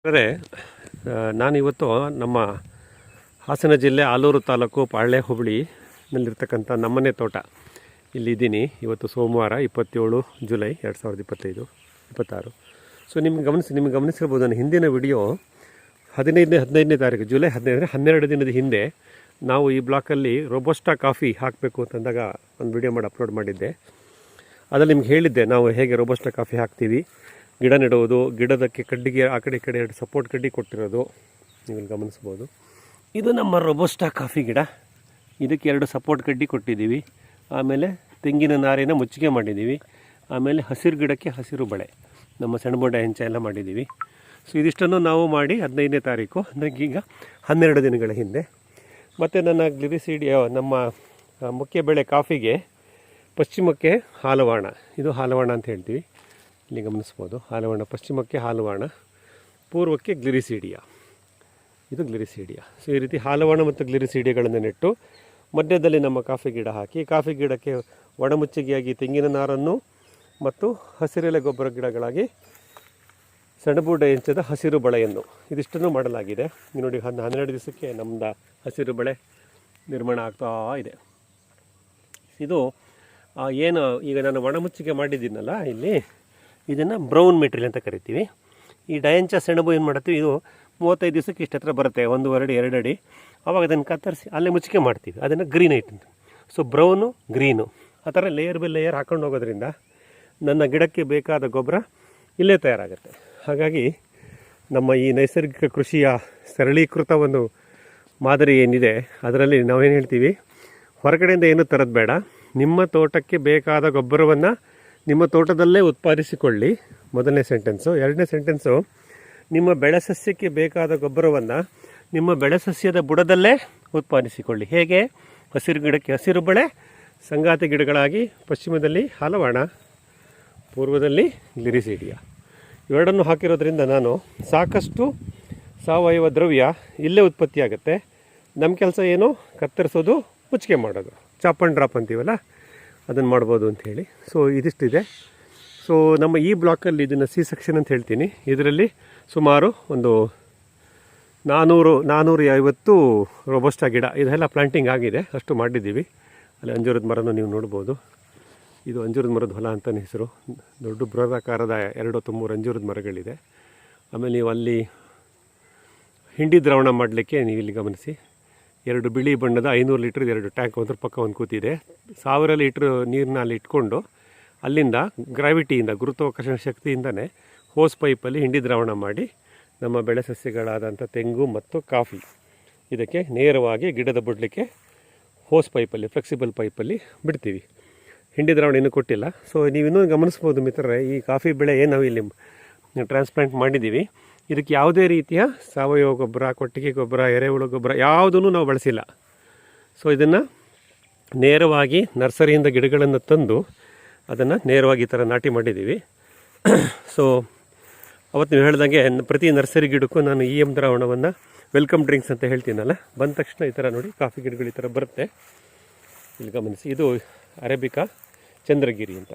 ಅಂದರೆ ನಾನಿವತ್ತು ನಮ್ಮ ಹಾಸನ ಜಿಲ್ಲೆ ಆಲೂರು ತಾಲೂಕು ಪಾಳ್ಯ ಹೋಬಳಿನಲ್ಲಿರ್ತಕ್ಕಂಥ ನಮ್ಮನೆ ತೋಟ ಇಲ್ಲಿದ್ದೀನಿ. ಇವತ್ತು ಸೋಮವಾರ 27 ಜುಲೈ 2025-26. ಸೊ ನಿಮ್ಗೆ ಗಮನಿಸಿರ್ಬೋದು, ನನ್ನ ಹಿಂದಿನ ವಿಡಿಯೋ 15ನೇ ತಾರೀಕು ಜುಲೈ 15 12 ದಿನದ ಹಿಂದೆ ನಾವು ಈ ಬ್ಲಾಕಲ್ಲಿ ರೋಬೋಸ್ಟಾ ಕಾಫಿ ಹಾಕಬೇಕು ಅಂತಂದಾಗ ಒಂದು ವಿಡಿಯೋ ಮಾಡಿ ಅಪ್ಲೋಡ್ ಮಾಡಿದ್ದೆ. ಅದರಲ್ಲಿ ನಿಮ್ಗೆ ಹೇಳಿದ್ದೆ ನಾವು ಹೇಗೆ ರೋಬೋಸ್ಟಾ ಕಾಫಿ ಹಾಕ್ತೀವಿ, ಗಿಡ ನೆಡುವುದು, ಗಿಡದಕ್ಕೆ ಕಡ್ಡಿಗೆ ಆ ಕಡೆ ಈ ಕಡೆ 2 ಸಪೋರ್ಟ್ ಕಡ್ಡಿ ಕೊಟ್ಟಿರೋದು ನೀವು ಗಮನಿಸ್ಬೋದು. ಇದು ನಮ್ಮ ರೋಬೋಸ್ಟಾ ಕಾಫಿ ಗಿಡ. ಇದಕ್ಕೆ 2 ಸಪೋರ್ಟ್ ಕಡ್ಡಿ ಕೊಟ್ಟಿದ್ದೀವಿ. ಆಮೇಲೆ ತೆಂಗಿನ ನಾರಿನ ಮುಚ್ಚಿಗೆ ಮಾಡಿದ್ದೀವಿ. ಆಮೇಲೆ ಹಸಿರು ಗಿಡಕ್ಕೆ ಹಸಿರು ಬಳೆ, ನಮ್ಮ ಸೆಣಬುಂಡೆ ಹೆಂಚ ಎಲ್ಲ ಮಾಡಿದ್ದೀವಿ. ಸೊ ಇದಿಷ್ಟನ್ನು ನಾವು ಮಾಡಿ 15ನೇ ತಾರೀಕು ಅಂದರೆ ಈಗ 12 ದಿನಗಳ ಹಿಂದೆ. ಮತ್ತು ನನ್ನ ಗ್ಲಿರಿಸೀಡಿಯ ನಮ್ಮ ಮುಖ್ಯ ಬೆಳೆ ಕಾಫಿಗೆ ಪಶ್ಚಿಮಕ್ಕೆ ಹಾಲವಾಣ, ಇದು ಹಾಲವಾಣ ಅಂತ ಹೇಳ್ತೀವಿ, ಇಲ್ಲಿ ಗಮನಿಸ್ಬೋದು. ಹಾಲವಾಣ ಪಶ್ಚಿಮಕ್ಕೆ ಹಾಲವಾಣ, ಪೂರ್ವಕ್ಕೆ ಗ್ಲಿರಿಸೀಡಿಯಾ, ಇದು ಗ್ಲಿರಿಸೀಡಿಯಾ. ಸೊ ಈ ರೀತಿ ಹಾಲವಾಣ ಮತ್ತು ಗ್ಲಿರಿಸೀಡಿಯಾಗಳನ್ನು ನೆಟ್ಟು ಮಧ್ಯದಲ್ಲಿ ನಮ್ಮ ಕಾಫಿ ಗಿಡ ಹಾಕಿ, ಕಾಫಿ ಗಿಡಕ್ಕೆ ಒಣಮುಚ್ಚಿಗೆಯಾಗಿ ತೆಂಗಿನ ನಾರನ್ನು ಮತ್ತು ಹಸಿರೆಲೆ ಗೊಬ್ಬರ ಗಿಡಗಳಾಗಿ ಸೆಣಬುಂಡೆ ಹೆಂಚದ ಹಸಿರು ಬಳೆಯನ್ನು ಇದಿಷ್ಟನ್ನು ಮಾಡಲಾಗಿದೆ. ನೋಡಿ 12 ದಿವಸಕ್ಕೆ ನಮ್ಮದು ಹಸಿರು ಬಳೆ ನಿರ್ಮಾಣ ಆಗ್ತಾ ಇದೆ. ಇದು ಏನು ಈಗ ನಾನು ಒಣಮುಚ್ಚಿಗೆ ಮಾಡಿದ್ದೀನಲ್ಲ ಇಲ್ಲಿ, ಇದನ್ನು ಬ್ರೌನ್ ಮೆಟೀರಿಯಲ್ ಅಂತ ಕರಿತೀವಿ. ಈ ಡಯಂಚ ಸೆಣಬು ಏನು ಮಾಡ್ತೀವಿ, ಇದು 35 ದಿವಸಕ್ಕೆ ಇಷ್ಟು ಹತ್ರ ಬರುತ್ತೆ, 1 ಅಡಿ 2 ಅಡಿ. ಆವಾಗ ಅದನ್ನು ಕತ್ತರಿಸಿ ಅಲ್ಲೇ ಮುಚ್ಚಿಗೆ ಮಾಡ್ತೀವಿ, ಅದನ್ನು ಗ್ರೀನ್ ಐಟ್ ಅಂತ. ಸೊ ಬ್ರೌನು ಗ್ರೀನು ಆ ಥರ ಲೇಯರ್ ಬೈ ಲೇಯರ್ ಹಾಕೊಂಡು ಹೋಗೋದ್ರಿಂದ ನನ್ನ ಗಿಡಕ್ಕೆ ಬೇಕಾದ ಗೊಬ್ಬರ ಇಲ್ಲೇ ತಯಾರಾಗುತ್ತೆ. ಹಾಗಾಗಿ ನಮ್ಮ ಈ ನೈಸರ್ಗಿಕ ಕೃಷಿಯ ಸರಳೀಕೃತ ಒಂದು ಮಾದರಿ ಏನಿದೆ ಅದರಲ್ಲಿ ನಾವೇನು ಹೇಳ್ತೀವಿ, ಹೊರಗಡೆಯಿಂದ ಏನೂ ತರೋದು ಬೇಡ, ನಿಮ್ಮ ತೋಟಕ್ಕೆ ಬೇಕಾದ ಗೊಬ್ಬರವನ್ನು ನಿಮ್ಮ ತೋಟದಲ್ಲೇ ಉತ್ಪಾದಿಸಿಕೊಳ್ಳಿ, ಮೊದಲನೇ ಸೆಂಟೆನ್ಸು. 2ನೇ ಸೆಂಟೆನ್ಸು, ನಿಮ್ಮ ಬೆಳೆ ಸಸ್ಯಕ್ಕೆ ಬೇಕಾದ ಗೊಬ್ಬರವನ್ನು ನಿಮ್ಮ ಬೆಳೆ ಸಸ್ಯದ ಬುಡದಲ್ಲೇ ಉತ್ಪಾದಿಸಿಕೊಳ್ಳಿ. ಹೇಗೆ? ಹಸಿರು ಗಿಡಕ್ಕೆ ಹಸಿರು ಬಳೆ, ಸಂಗಾತಿ ಗಿಡಗಳಾಗಿ ಪಶ್ಚಿಮದಲ್ಲಿ ಹಾಲವಾಣ, ಪೂರ್ವದಲ್ಲಿ ಗ್ಲಿರಿಸೀಡಿಯಾ, ಇವೆರಡನ್ನು ಹಾಕಿರೋದ್ರಿಂದ ನಾನು ಸಾಕಷ್ಟು ಸಾವಯವ ದ್ರವ್ಯ ಇಲ್ಲೇ ಉತ್ಪತ್ತಿಯಾಗುತ್ತೆ. ನಮ್ಮ ಕೆಲಸ ಏನು, ಕತ್ತರಿಸೋದು, ಮುಚ್ಚಿಗೆ ಮಾಡೋದು, ಚಾಪ್ ಆ್ಯಂಡ್ ಡ್ರಾಪ್ ಅಂತೀವಲ್ಲ ಅದನ್ನು ಮಾಡ್ಬೋದು ಅಂಥೇಳಿ. ಸೊ ಇದಿಷ್ಟಿದೆ. ಸೊ ನಮ್ಮ ಈ ಬ್ಲಾಕಲ್ಲಿ ಇದನ್ನು ಸಿ ಸೆಕ್ಷನ್ ಅಂತ ಹೇಳ್ತೀನಿ. ಇದರಲ್ಲಿ ಸುಮಾರು ಒಂದು 450 ರೋಬೋಸ್ಟಾ ಗಿಡ ಇದೆಲ್ಲ ಪ್ಲಾಂಟಿಂಗ್ ಆಗಿದೆ, ಅಷ್ಟು ಮಾಡಿದ್ದೀವಿ. ಅಲ್ಲಿ ಅಂಜೂರದ ಮರನೂ ನೀವು ನೋಡ್ಬೋದು. ಇದು ಅಂಜೂರದ ಮರದ ಹೊಲ ಅಂತಲೇ ಹೆಸರು. ದೊಡ್ಡ ಬೃಹದಾಕಾರದ 2-3 ಅಂಜೂರದ ಮರಗಳಿದೆ. ಆಮೇಲೆ ನೀವು ಅಲ್ಲಿ ಹಿಂಡಿ ದ್ರಾವಣ ಮಾಡಲಿಕ್ಕೆ ನೀವು ಇಲ್ಲಿ ಗಮನಿಸಿ, 2 ಬಿಳಿ ಬಣ್ಣದ 500 ಲೀಟ್ರ್ 2 ಟ್ಯಾಂಕ್ ಒಂದ್ರ ಪಕ್ಕ ಒಂದು ಕೂತಿದೆ. 1000 ಲೀಟ್ರ್ ನೀರನ್ನ ಅಲ್ಲಿ ಇಟ್ಕೊಂಡು ಅಲ್ಲಿಂದ ಗ್ರಾವಿಟಿಯಿಂದ, ಗುರುತ್ವಾಕರ್ಷಣ ಶಕ್ತಿಯಿಂದನೇ ಹೋಸ್ ಪೈಪಲ್ಲಿ ಹಿಂಡಿ ದ್ರಾವಣ ಮಾಡಿ ನಮ್ಮ ಬೆಳೆ ಸಸ್ಯಗಳಾದಂಥ ತೆಂಗು ಮತ್ತು ಕಾಫಿ ಇದಕ್ಕೆ ನೇರವಾಗಿ ಗಿಡದ ಬಿಡಲಿಕ್ಕೆ ಹೋಸ್ ಪೈಪಲ್ಲಿ, ಫ್ಲೆಕ್ಸಿಬಲ್ ಪೈಪಲ್ಲಿ ಬಿಡ್ತೀವಿ. ಹಿಂಡಿ ದ್ರಾವಣ ಇನ್ನೂ ಕೊಟ್ಟಿಲ್ಲ. ಸೊ ನೀವು ಇನ್ನೂ ಗಮನಿಸ್ಬೋದು ಮಿತ್ರರೇ, ಈ ಕಾಫಿ ಬೆಳೆ ಏನು ನಾವು ಇಲ್ಲಿ ಟ್ರಾನ್ಸ್ಪ್ಲಾಂಟ್ ಮಾಡಿದ್ದೀವಿ, ಇದಕ್ಕೆ ಯಾವುದೇ ರೀತಿಯ ಸಾವಯವ ಗೊಬ್ಬರ, ಕೊಟ್ಟಿಗೆ ಗೊಬ್ಬರ, ಎರೆಹುಳು ಗೊಬ್ಬರ ಯಾವುದೂ ನಾವು ಬಳಸಿಲ್ಲ. ಸೊ ಇದನ್ನು ನೇರವಾಗಿ ನರ್ಸರಿಯಿಂದ ಗಿಡಗಳನ್ನು ತಂದು ಅದನ್ನು ನೇರವಾಗಿ ಈ ಥರ ನಾಟಿ ಮಾಡಿದ್ದೀವಿ. ಸೊ ಅವತ್ತು ನೀವು ಹೇಳ್ದಂಗೆ ಪ್ರತಿ ನರ್ಸರಿ ಗಿಡಕ್ಕೂ ನಾನು ದ್ರಾವಣವನ್ನು ವೆಲ್ಕಮ್ ಡ್ರಿಂಕ್ಸ್ ಅಂತ ಹೇಳ್ತೀನಲ್ಲ, ಬಂದ ತಕ್ಷಣ ಈ ಥರ ನೋಡಿ ಕಾಫಿ ಗಿಡಗಳು ಈ ಥರ ಬರುತ್ತೆ. ಇಲ್ಲಿ ಗಮನಿಸಿ, ಇದು ಅರೇಬಿಕಾ ಚಂದ್ರಗಿರಿ ಅಂತ.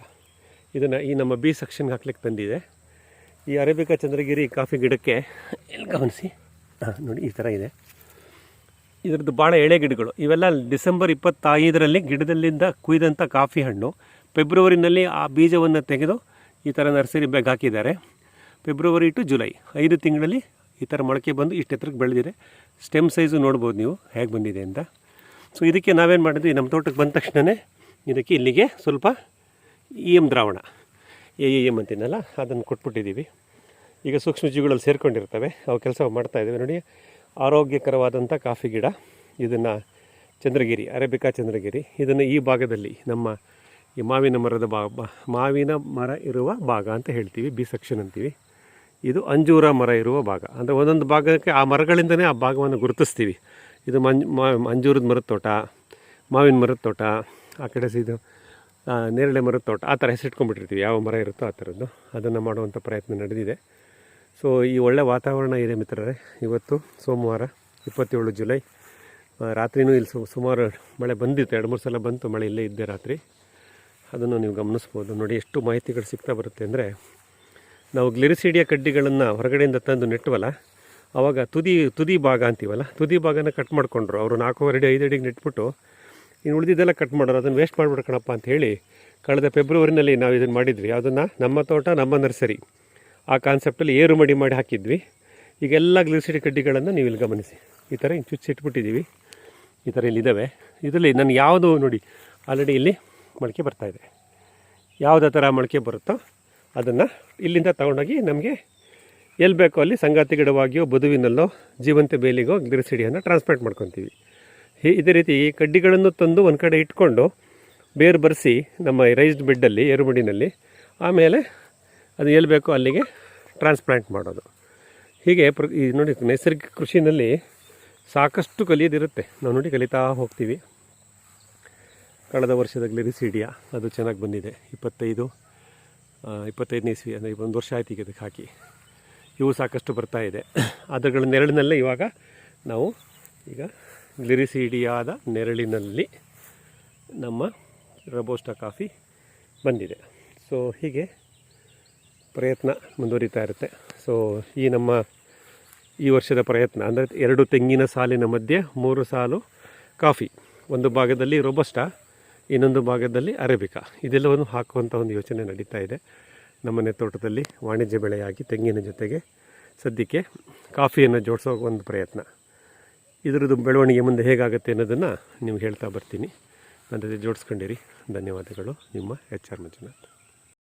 ಇದನ್ನು ಈ ನಮ್ಮ ಬಿ ಸೆಕ್ಷನ್ಗೆ ಹಾಕ್ಲಿಕ್ಕೆ ತಂದಿದೆ. ಈ ಅರೇಬಿಕಾ ಚಂದ್ರಗಿರಿ ಕಾಫಿ ಗಿಡಕ್ಕೆ ಇಲ್ಲಿ ಗಮನಿಸಿ, ನೋಡಿ ಈ ಥರ ಇದೆ. ಇದರದ್ದು ಭಾಳ ಎಳೆ ಗಿಡಗಳು ಇವೆಲ್ಲ. ಡಿಸೆಂಬರ್ 25ರಲ್ಲಿ ಗಿಡದಲ್ಲಿಂದ ಕುಯ್ದಂಥ ಕಾಫಿ ಹಣ್ಣು ಫೆಬ್ರವರಿನಲ್ಲಿ ಆ ಬೀಜವನ್ನು ತೆಗೆದು ಈ ಥರ ನರ್ಸರಿ ಬ್ಯಾಗ್ ಹಾಕಿದ್ದಾರೆ. ಫೆಬ್ರವರಿ ಟು ಜುಲೈ 5 ತಿಂಗಳಲ್ಲಿ ಈ ಥರ ಮೊಳಕೆ ಬಂದು ಇಷ್ಟು ಎತ್ತರಕ್ಕೆ ಬೆಳೆದಿದೆ. ಸ್ಟೆಮ್ ಸೈಜು ನೋಡ್ಬೋದು ನೀವು ಹೇಗೆ ಬಂದಿದೆ ಅಂತ. ಸೊ ಇದಕ್ಕೆ ನಾವೇನು ಮಾಡಿದ್ವಿ, ನಮ್ಮ ತೋಟಕ್ಕೆ ಬಂದ ತಕ್ಷಣವೇ ಇದಕ್ಕೆ ಇಲ್ಲಿಗೆ ಸ್ವಲ್ಪ ದ್ರಾವಣ, ಎಂ ಅಂತೀನಲ್ಲ ಅದನ್ನು ಕೊಟ್ಬಿಟ್ಟಿದ್ದೀವಿ. ಈಗ ಸೂಕ್ಷ್ಮಜೀವಿಗಳಲ್ಲಿ ಸೇರ್ಕೊಂಡಿರ್ತವೆ, ಅವು ಕೆಲಸ ಮಾಡ್ತಾಯಿದ್ದೀವಿ. ನೋಡಿ, ಆರೋಗ್ಯಕರವಾದಂಥ ಕಾಫಿ ಗಿಡ, ಇದನ್ನು ಚಂದ್ರಗಿರಿ, ಅರೇಬಿಕಾ ಚಂದ್ರಗಿರಿ, ಇದನ್ನು ಈ ಭಾಗದಲ್ಲಿ ನಮ್ಮ ಈ ಮಾವಿನ ಮರ ಇರುವ ಭಾಗ ಅಂತ ಹೇಳ್ತೀವಿ, ಬಿ ಸೆಕ್ಷನ್ ಅಂತೀವಿ. ಇದು ಅಂಜೂರ ಮರ ಇರುವ ಭಾಗ. ಅಂದರೆ ಒಂದೊಂದು ಭಾಗಕ್ಕೆ ಆ ಮರಗಳಿಂದನೇ ಆ ಭಾಗವನ್ನು ಗುರುತಿಸ್ತೀವಿ. ಇದು ಅಂಜೂರದ ಮರದ ತೋಟ, ಮಾವಿನ ಮರದ ತೋಟ, ಆ ಕಡೆ ಇದು ನೇರಳೆ ಮರದ ತೋಟ, ಆ ಥರ ಹೆಸರಿಟ್ಕೊಂಡ್ಬಿಟ್ಟಿರ್ತೀವಿ. ಯಾವ ಮರ ಇರುತ್ತೋ ಆ ಥರದ್ದು ಅದನ್ನು ಮಾಡುವಂಥ ಪ್ರಯತ್ನ ನಡೆದಿದೆ. ಸೊ ಈ ಒಳ್ಳೆ ವಾತಾವರಣ ಇದೆ ಮಿತ್ರರೇ. ಇವತ್ತು ಸೋಮವಾರ 27 ಜುಲೈ. ರಾತ್ರಿನೂ ಇಲ್ಲಿ ಸುಮಾರು ಮಳೆ ಬಂದಿತ್ತು, 2-3 ಸಲ ಬಂತು ಮಳೆ, ಇಲ್ಲೇ ಇದ್ದೆ ರಾತ್ರಿ. ಅದನ್ನು ನೀವು ಗಮನಿಸ್ಬೋದು. ನೋಡಿ ಎಷ್ಟು ಮಾಹಿತಿಗಳು ಸಿಗ್ತಾ ಬರುತ್ತೆ ಅಂದರೆ, ನಾವು ಗ್ಲಿರಿಸಿಡಿಯ ಕಡ್ಡಿಗಳನ್ನು ಹೊರಗಡೆಯಿಂದ ತಂದು ನೆಟ್ಟವಲ್ಲ, ಆವಾಗ ತುದಿ ಭಾಗ ಅಂತೀವಲ್ಲ, ತುದಿ ಭಾಗನ ಕಟ್ ಮಾಡಿಕೊಂಡ್ರು ಅವರು. 4 ಅಡಿ 5 ಅಡಿಗೆ ನೆಟ್ಬಿಟ್ಟು ಇನ್ನು ಉಳಿದಿದ್ದೆಲ್ಲ ಕಟ್ ಮಾಡೋರು, ಅದನ್ನು ವೇಸ್ಟ್ ಮಾಡಿಬಿಡ್ಕಣಪ್ಪ ಅಂತ ಹೇಳಿ ಕಳೆದ ಫೆಬ್ರವರಿನಲ್ಲಿ ನಾವು ಇದನ್ನು ಮಾಡಿದ್ವಿ. ಅದನ್ನು ನಮ್ಮ ತೋಟ ನಮ್ಮ ನರ್ಸರಿ ಆ ಕಾನ್ಸೆಪ್ಟಲ್ಲಿ ಏರು ಮಡಿ ಮಾಡಿ ಹಾಕಿದ್ವಿ. ಈಗೆಲ್ಲ ಗ್ಲಿರಿಸಿಡಿ ಕಡ್ಡಿಗಳನ್ನು ನೀವು ಇಲ್ಲಿ ಗಮನಿಸಿ, ಈ ಥರ ಚುಚ್ಚಿಟ್ಬಿಟ್ಟಿದ್ದೀವಿ. ಈ ಥರ ಇಲ್ಲಿದ್ದಾವೆ. ಇದರಲ್ಲಿ ನಾನು ಯಾವುದು ನೋಡಿ ಆಲ್ರೆಡಿ ಇಲ್ಲಿ ಮೊಳಕೆ ಬರ್ತಾಯಿದೆ. ಯಾವುದೇ ಥರ ಮೊಳಕೆ ಬರುತ್ತೋ ಅದನ್ನು ಇಲ್ಲಿಂದ ತೊಗೊಂಡೋಗಿ ನಮಗೆ ಎಲ್ಲಿ ಬೇಕೋ ಅಲ್ಲಿ ಸಂಗಾತಿ ಗಿಡವಾಗಿಯೋ ಬದುವಿನಲ್ಲೋ ಜೀವಂತ ಬೇಲಿಗೋ ಗ್ಲಿರಿಸಿಡಿಯನ್ನು ಟ್ರಾನ್ಸ್ಪ್ಲಾಂಟ್ ಮಾಡ್ಕೊತೀವಿ. ಇದೇ ರೀತಿ ಈ ಕಡ್ಡಿಗಳನ್ನು ತಂದು ಒಂದು ಕಡೆ ಇಟ್ಕೊಂಡು ಬೇರು ಬರೆಸಿ ನಮ್ಮ ರೈಸ್ಡ್ ಬೆಡ್ಡಲ್ಲಿ ಏರುಮಡಿನಲ್ಲಿ ಆಮೇಲೆ ಅದು ಎಲ್ಲಿ ಬೇಕೋ ಅಲ್ಲಿಗೆ ಟ್ರಾನ್ಸ್ಪ್ಲಾಂಟ್ ಮಾಡೋದು. ಹೀಗೆ ಈ ನೋಡಿ ನೈಸರ್ಗಿಕ ಕೃಷಿನಲ್ಲಿ ಸಾಕಷ್ಟು ಕಲಿಯೋದಿರುತ್ತೆ. ನಾವು ನೋಡಿ ಕಲಿತಾ ಹೋಗ್ತೀವಿ. ಕಳೆದ ವರ್ಷದ ಗ್ಲಿರಿಸಿಡಿಯಾ ಅದು ಚೆನ್ನಾಗಿ ಬಂದಿದೆ. 25ನೇ ಇಸ್ವಿ ಅಂದರೆ 1 ವರ್ಷ ಆಯ್ತು ಈಗ ಅದಕ್ಕೆ ಹಾಕಿ. ಇವು ಸಾಕಷ್ಟು ಬರ್ತಾ ಇದೆ. ಅದಗಳ ನೆರಳಿನಲ್ಲೇ ಇವಾಗ ನಾವು ಈಗ ಗ್ಲಿರಿಸಿಡಿಯಾದ ನೆರಳಿನಲ್ಲಿ ನಮ್ಮ ರೋಬಸ್ಟ ಕಾಫಿ ಬಂದಿದೆ. ಸೊ ಹೀಗೆ ಪ್ರಯತ್ನ ಮುಂದುವರಿತಾ ಇರುತ್ತೆ. ಸೊ ಈ ವರ್ಷದ ಪ್ರಯತ್ನ ಅಂದರೆ 2 ತೆಂಗಿನ ಸಾಲಿನ ಮಧ್ಯೆ 3 ಸಾಲು ಕಾಫಿ, ಒಂದು ಭಾಗದಲ್ಲಿ ರೋಬಸ್ಟ, ಇನ್ನೊಂದು ಭಾಗದಲ್ಲಿ ಅರೇಬಿಕಾ, ಇದೆಲ್ಲವನ್ನು ಹಾಕುವಂಥ ಒಂದು ಯೋಚನೆ ನಡೀತಾ ಇದೆ ನಮ್ಮನೆ ತೋಟದಲ್ಲಿ. ವಾಣಿಜ್ಯ ಬೆಳೆಯಾಗಿ ತೆಂಗಿನ ಜೊತೆಗೆ ಸದ್ಯಕ್ಕೆ ಕಾಫಿಯನ್ನು ಜೋಡಿಸೋ ಒಂದು ಪ್ರಯತ್ನ. ಇದರದ್ದು ಬೆಳವಣಿಗೆ ಮುಂದೆ ಹೇಗಾಗುತ್ತೆ ಅನ್ನೋದನ್ನು ನಿಮ್ಗೆ ಹೇಳ್ತಾ ಬರ್ತೀನಿ. ನನ್ನ ಜೊತೆ ಜೋಡಿಸ್ಕೊಂಡಿರಿ. ಧನ್ಯವಾದಗಳು. ನಿಮ್ಮ HR ಮಂಜುನಾಥ್.